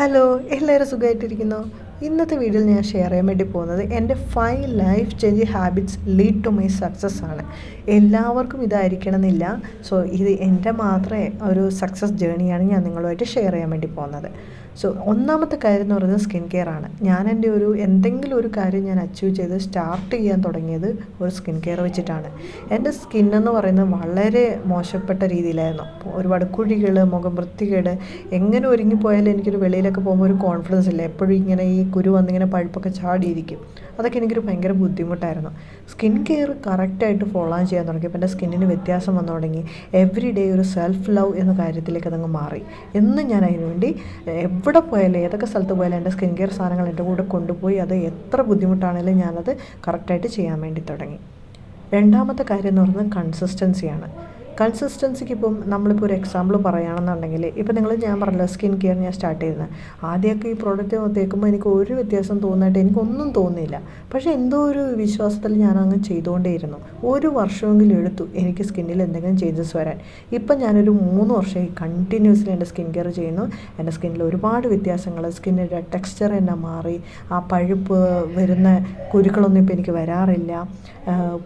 Hello, എല്ലാവരും സുഖമായിട്ടിരിക്കുന്നോ? ഇന്നത്തെ വീഡിയോയിൽ ഞാൻ ഷെയർ ചെയ്യാൻ വേണ്ടി പോകുന്നത് എൻ്റെ 5 life changing habits lead to my success ആണ്. എല്ലാവർക്കും ഇതായിരിക്കണം എന്നില്ല. സോ ഇത് എൻ്റെ മാത്രമേ ഒരു സക്സസ് ജേണിയാണ് ഞാൻ നിങ്ങളുമായിട്ട് ഷെയർ ചെയ്യാൻ വേണ്ടി പോകുന്നത്. സോ ഒന്നാമത്തെ കാര്യം എന്ന് പറയുന്നത് സ്കിൻ കെയർ ആണ്. ഞാൻ എൻ്റെ എന്തെങ്കിലും ഒരു കാര്യം ഞാൻ അച്ചീവ് ചെയ്ത് സ്റ്റാർട്ട് ചെയ്യാൻ തുടങ്ങിയത് ഒരു സ്കിൻ കെയർ വെച്ചിട്ടാണ്. എൻ്റെ സ്കിന്നെന്ന് പറയുന്നത് വളരെ മോശപ്പെട്ട രീതിയിലായിരുന്നു. ഒരുപാട് കുഴികൾ, മുഖം വൃത്തികേട്, എങ്ങനെ ഒരുങ്ങിപ്പോയാലും എനിക്കൊരു വെളിയിലൊക്കെ പോകുമ്പോൾ ഒരു കോൺഫിഡൻസ് ഇല്ല. എപ്പോഴും ഇങ്ങനെ ഈ കുരു വന്നിങ്ങനെ പഴുപ്പൊക്കെ ചാടിയിരിക്കും. അതൊക്കെ എനിക്കൊരു ഭയങ്കര ബുദ്ധിമുട്ടായിരുന്നു. സ്കിൻ കെയർ കറക്റ്റായിട്ട് ഫോളോ ചെയ്യാൻ തുടങ്ങി. അപ്പോൾ എൻ്റെ സ്കിന്നിന് വ്യത്യാസം വന്നു തുടങ്ങി. എവറി ഡേ ഒരു സെൽഫ് ലവ് എന്ന കാര്യത്തിലേക്ക് അതങ്ങ് മാറി. എന്നും ഞാൻ അതിനുവേണ്ടി എവിടെ പോയാലും ഏതൊക്കെ സ്ഥലത്ത് പോയാലും എൻ്റെ സ്കിൻ കെയർ സാധനങ്ങൾ എൻ്റെ കൂടെ കൊണ്ടുപോയി അത് എത്ര ബുദ്ധിമുട്ടാണെങ്കിലും ഞാനത് കറക്റ്റായിട്ട് ചെയ്യാൻ വേണ്ടി തുടങ്ങി. രണ്ടാമത്തെ കാര്യം എന്ന് പറയുന്നത് കൺസിസ്റ്റൻസിയാണ്. കൺസിസ്റ്റൻസിക്ക് ഇപ്പം നമ്മളിപ്പോൾ ഒരു എക്സാമ്പിൾ പറയുകയാണെന്നുണ്ടെങ്കിൽ, ഇപ്പം ഞാൻ പറഞ്ഞല്ലോ സ്കിൻ കെയർ ഞാൻ സ്റ്റാർട്ട് ചെയ്യുന്നത്. ആദ്യമൊക്കെ ഈ പ്രോഡക്റ്റ് തേക്കുമ്പോൾ എനിക്ക് ഒരു വ്യത്യാസം തോന്നായിട്ട് എനിക്കൊന്നും തോന്നിയില്ല. പക്ഷേ എന്തോ ഒരു വിശ്വാസത്തിൽ ഞാനങ്ങ് ചെയ്തുകൊണ്ടേയിരുന്നു. ഒരു വർഷമെങ്കിലും എടുത്തു എനിക്ക് സ്കിന്നിൽ എന്തെങ്കിലും ചേഞ്ചസ് വരാൻ. ഇപ്പം ഞാനൊരു 3 വർഷമായി കണ്ടിന്യൂസ്ലി എൻ്റെ സ്കിൻ കെയർ ചെയ്യുന്നു. എൻ്റെ സ്കിന്നിൽ ഒരുപാട് വ്യത്യാസങ്ങൾ, സ്കിന്നിൻ്റെ ടെക്സ്ചർ തന്നെ മാറി. ആ പഴുപ്പ് വരുന്ന കുരുക്കളൊന്നും ഇപ്പോൾ എനിക്ക് വരാറില്ല.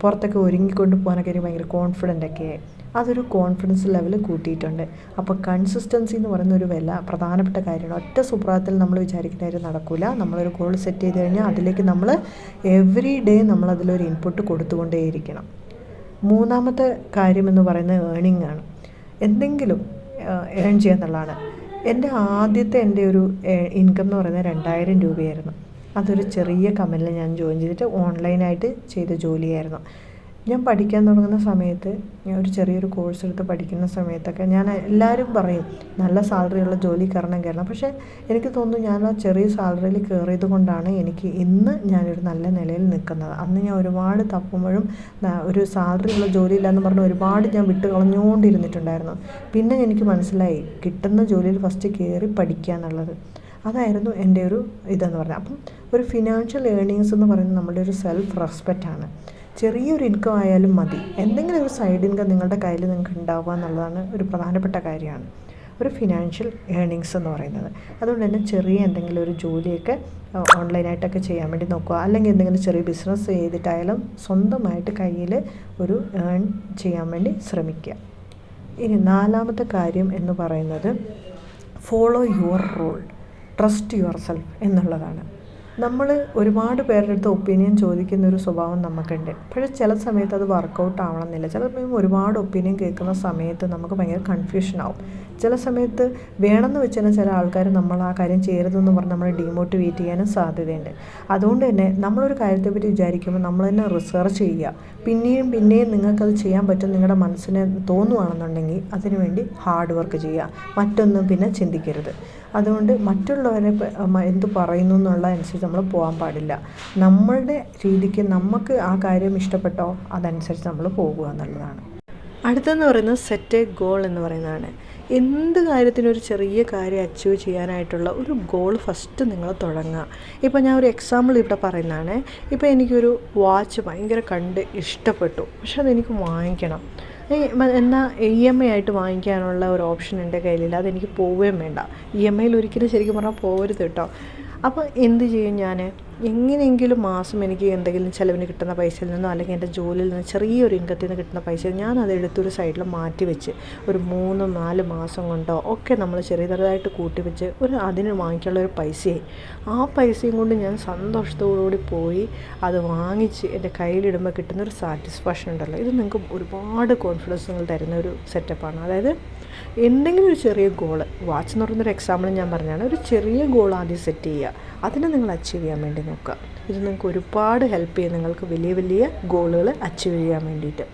പുറത്തൊക്കെ ഒരുങ്ങിക്കൊണ്ട് പോകാനൊക്കെ എനിക്ക് ഭയങ്കര കോൺഫിഡൻ്റ് ഒക്കെ ആയി. അതൊരു കോൺഫിഡൻസ് ലെവൽ കൂട്ടിയിട്ടുണ്ട്. അപ്പോൾ കൺസിസ്റ്റൻസി എന്ന് പറയുന്ന ഒരു പ്രധാനപ്പെട്ട കാര്യമാണ്. ഒറ്റ സുപ്രഭാതത്തിൽ നമ്മൾ വിചാരിക്കുന്ന കാര്യം നടക്കില്ല. നമ്മളൊരു ഗോൾ സെറ്റ് ചെയ്ത് കഴിഞ്ഞാൽ അതിലേക്ക് നമ്മൾ എവറി ഡേ നമ്മളതിലൊരു ഇൻപുട്ട് കൊടുത്തുകൊണ്ടേയിരിക്കണം. മൂന്നാമത്തെ കാര്യം എന്ന് പറയുന്നത് ഏണിംഗ് ആണ്. എന്തെങ്കിലും ഏൺ ചെയ്യുക എന്നുള്ളതാണ്. എൻ്റെ ഒരു ഇൻകം എന്ന് പറയുന്നത് 2000 രൂപയായിരുന്നു. അതൊരു ചെറിയ കമ്പനിയിൽ ഞാൻ ജോയിൻ ചെയ്തിട്ട് ഓൺലൈനായിട്ട് ചെയ്ത ജോലിയായിരുന്നു. ഞാൻ പഠിക്കാൻ തുടങ്ങുന്ന സമയത്ത്, ഞാൻ ഒരു ചെറിയൊരു കോഴ്സ് എടുത്ത് പഠിക്കുന്ന സമയത്തൊക്കെ എല്ലാവരും പറയും നല്ല സാലറിയുള്ള ജോലി കയറണം. പക്ഷേ എനിക്ക് തോന്നുന്നു ഞാൻ ആ ചെറിയ സാലറിയിൽ കയറിയത് കൊണ്ടാണ് എനിക്ക് ഇന്ന് ഞാനൊരു നല്ല നിലയിൽ നിൽക്കുന്നത്. അന്ന് ഞാൻ ഒരുപാട് തപ്പുമ്പോഴും ഒരു സാലറിയുള്ള ജോലി ഇല്ലയെന്ന് പറഞ്ഞ് ഒരുപാട് ഞാൻ വിട്ട് കളഞ്ഞുകൊണ്ടിരുന്നിട്ടുണ്ടായിരുന്നു. പിന്നെ എനിക്ക് മനസ്സിലായി കിട്ടുന്ന ജോലിയിൽ ഫസ്റ്റ് കയറി പഠിക്കുക എന്നുള്ളത്. അതായിരുന്നു എൻ്റെ ഇതെന്ന് പറഞ്ഞാൽ. അപ്പം ഒരു ഫിനാൻഷ്യൽ ഏർണിങ്സ് എന്ന് പറയുന്നത് നമ്മുടെ ഒരു സെൽഫ് റെസ്പെക്റ്റാണ്. ചെറിയൊരു ഇൻകം ആയാലും മതി, എന്തെങ്കിലും ഒരു സൈഡ് ഇൻകം നിങ്ങളുടെ കയ്യിൽ നിങ്ങൾക്ക് ഉണ്ടാവുക എന്നുള്ളതാണ് ഒരു പ്രധാനപ്പെട്ട കാര്യമാണ് ഒരു ഫിനാൻഷ്യൽ ഏർണിങ്സ് എന്ന് പറയുന്നത്. അതുകൊണ്ട് തന്നെ ചെറിയ എന്തെങ്കിലും ഒരു ജോലിയൊക്കെ ഓൺലൈനായിട്ടൊക്കെ ചെയ്യാൻ വേണ്ടി നോക്കുക. അല്ലെങ്കിൽ എന്തെങ്കിലും ചെറിയ ബിസിനസ് ചെയ്തിട്ടായാലും സ്വന്തമായിട്ട് കയ്യിൽ ഒരു ഏൺ ചെയ്യാൻ വേണ്ടി ശ്രമിക്കുക. ഇനി നാലാമത്തെ കാര്യം എന്ന് പറയുന്നത് follow your role, trust yourself എന്നുള്ളതാണ്. നമ്മൾ ഒരുപാട് പേരുടെ അടുത്ത് ഒപ്പീനിയൻ ചോദിക്കുന്ന ഒരു സ്വഭാവം നമുക്കുണ്ട്. പക്ഷേ ചില സമയത്ത് അത് വർക്കൗട്ട് ആവണമെന്നില്ല. ചിലപ്പോൾ ഒരുപാട് ഒപ്പീനിയൻ കേൾക്കുന്ന സമയത്ത് നമുക്ക് ഭയങ്കര കൺഫ്യൂഷനാവും. ചില സമയത്ത് വേണമെന്ന് വെച്ച് തന്നെ ചില ആൾക്കാർ നമ്മൾ ആ കാര്യം ചെയ്യരുതെന്ന് പറഞ്ഞ് നമ്മളെ ഡീമോട്ടിവേറ്റ് ചെയ്യാനും സാധ്യതയുണ്ട്. അതുകൊണ്ട് തന്നെ നമ്മളൊരു കാര്യത്തെപ്പറ്റി വിചാരിക്കുമ്പോൾ നമ്മൾ തന്നെ റിസർച്ച് ചെയ്യുക. പിന്നെയും നിങ്ങൾക്കത് ചെയ്യാൻ പറ്റും നിങ്ങളുടെ മനസ്സിന് തോന്നുകയാണെന്നുണ്ടെങ്കിൽ അതിനുവേണ്ടി ഹാർഡ് വർക്ക് ചെയ്യുക. മറ്റൊന്നും പിന്നെ ചിന്തിക്കരുത്. അതുകൊണ്ട് മറ്റുള്ളവരെ എന്ത് പറയുന്നു എന്നുള്ള അനുസരിച്ച് നമ്മൾ പോകാൻ പാടില്ല. നമ്മളുടെ രീതിക്ക് നമുക്ക് ആ കാര്യം ഇഷ്ടപ്പെട്ടോ അതനുസരിച്ച് നമ്മൾ പോകുക എന്നുള്ളതാണ്. അടുത്തെന്ന് പറയുന്നത് സെറ്റ് എ ഗോൾ എന്ന് പറയുന്നതാണ്. എന്ത് കാര്യത്തിനും ഒരു ചെറിയ കാര്യം അച്ചീവ് ചെയ്യാനായിട്ടുള്ള ഒരു ഗോൾ ഫസ്റ്റ് നിങ്ങൾ തുടങ്ങുക. ഇപ്പോൾ ഞാൻ ഒരു എക്സാമ്പിൾ ഇവിടെ പറയുന്നതാണ്. ഇപ്പോൾ എനിക്കൊരു വാച്ച് ഭയങ്കര ഇഷ്ടപ്പെട്ടു, പക്ഷെ അതെനിക്ക് വാങ്ങിക്കണം. എന്നാൽ EMI ആയിട്ട് വാങ്ങിക്കാനുള്ള ഒരു ഓപ്ഷൻ എൻ്റെ കയ്യിലില്ല. അതെനിക്ക് പോവുകയും വേണ്ട. EMIയിൽ ഒരിക്കലും ശരിക്കും പറഞ്ഞാൽ പോകരുത് കേട്ടോ. അപ്പോൾ എന്ത് ചെയ്യും, ഞാൻ എങ്ങനെയെങ്കിലും മാസം എനിക്ക് എന്തെങ്കിലും ചിലവിന് കിട്ടുന്ന പൈസയിൽ നിന്നോ അല്ലെങ്കിൽ എൻ്റെ ജോലിയിൽ നിന്ന് ചെറിയൊരു ഇൻകത്തിൽ നിന്ന് കിട്ടുന്ന പൈസ ഞാൻ അതെടുത്തൊരു സൈഡിൽ മാറ്റി വെച്ച് ഒരു 3-4 മാസം കൊണ്ടോ ഒക്കെ നമ്മൾ ചെറിയതായിട്ട് കൂട്ടി വെച്ച് അതിന് വാങ്ങിക്കാനുള്ള ഒരു പൈസയായി. ആ പൈസയും കൊണ്ട് ഞാൻ സന്തോഷത്തോടുകൂടി പോയി അത് വാങ്ങിച്ച് എൻ്റെ കയ്യിലിടുമ്പോൾ കിട്ടുന്നൊരു സാറ്റിസ്ഫാക്ഷൻ ഉണ്ടല്ലോ, ഇത് നിങ്ങൾക്ക് ഒരുപാട് കോൺഫിഡൻസ് തരുന്ന ഒരു സെറ്റപ്പാണ്. അതായത് എന്തെങ്കിലും ഒരു ചെറിയ ഗോള്, വാച്ച് എന്ന് പറയുന്നൊരു എക്സാമ്പിൾ ഞാൻ പറഞ്ഞാണ്, ഒരു ചെറിയ ഗോൾ ആദ്യം സെറ്റ് ചെയ്യുക. അതിനെ നിങ്ങൾ അച്ചീവ് ചെയ്യാൻ വേണ്ടി നോക്കുക. ഇത് നിങ്ങൾക്ക് ഒരുപാട് ഹെൽപ്പ് ചെയ്യും നിങ്ങൾക്ക് വലിയ വലിയ ഗോളുകൾ അച്ചീവ് ചെയ്യാൻ വേണ്ടിയിട്ട്.